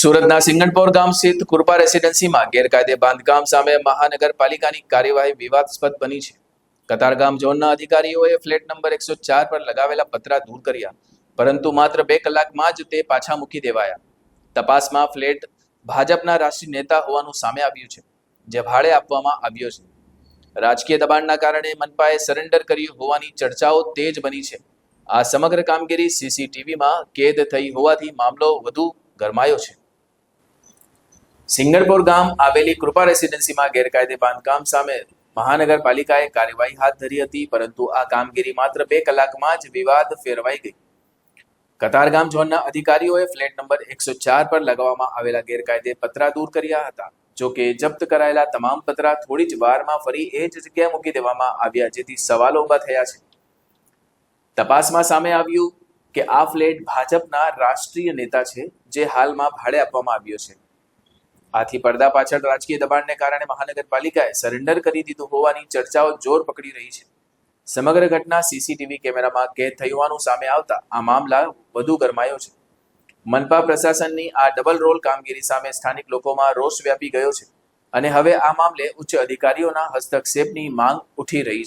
સુરતના સિંગણપોર ગામ સ્થિત કૃપા રેસિડેન્સીમાં ગેરકાયદે બાંધકામ સામે મહાનગરપાલિકાની કાર્યવાહી વિવાદાસ્પદ બની છે. કતારગામ ઝોનના અધિકારીઓએ ફ્લેટ નંબર 104 પર લગાવેલા પતરા દૂર કર્યા, પરંતુ માત્ર 2 કલાકમાં જ તે પાછા મૂકી દેવાયા. તપાસમાં ફ્લેટ ભાજપના રાષ્ટ્રીય નેતા હોવાનું સામે આવ્યું છે, જે ભાડે આપવામાં આવ્યો છે. રાજકીય દબાણના કારણે મનપાએ સરેન્ડર કર્યું હોવાની ચર્ચાઓ તેજ બની છે. આ સમગ્ર કામગીરી સીસીટીવીમાં કેદ થઈ હોવાથી મામલો વધુ ગરમાયો છે. સિંગણપોર ગામ આવેલી કૃપા રેસિડેન્સીમાં ગેરકાયદે બાંધકામ સામે મહાનગરપાલિકાએ કાર્યવાહી હાથ ધરી હતી, પરંતુ આ કામગીરી માત્ર 2 કલાકમાં જ વિવાદ ફેરવાઈ ગઈ. કતારગામ ઝોનના અધિકારીઓએ ફ્લેટ નંબર 104 પર લગાવવામાં આવેલા ગેરકાયદે પતરા દૂર કર્યા હતા. જો કે જપ્ત કરાયેલા તમામ પતરા થોડી જ વારમાં ફરી એ જ જગ્યાએ મૂકી દેવામાં આવ્યા, જેથી સવાલો ઊભા થયા છે. તપાસમાં સામે આવ્યું કે આ ફ્લેટ ભાજપના રાષ્ટ્રીય નેતા છે, જે હાલમાં ભાડે આપવામાં આવ્યો છે. આથી પડદા પાછળ રાજકીય દબાણને કારણે મહાનગરપાલિકાએ સરેન્ડર કરી દીધું હોવાની ચર્ચાઓ જોર પકડી રહી છે. સમગ્ર ઘટના સીસીટીવી કેમેરામાં કેદ થઈ હોવાનું સામે આવતા આ મામલા વધુ ગરમાયો છે. મનપા પ્રશાસનની આ ડબલ રોલ કામગીરી સામે સ્થાનિક લોકોમાં રોષ વ્યાપી ગયો છે, અને હવે આ મામલે ઉચ્ચ અધિકારીઓના હસ્તક્ષેપની માંગ ઉઠી રહી છે.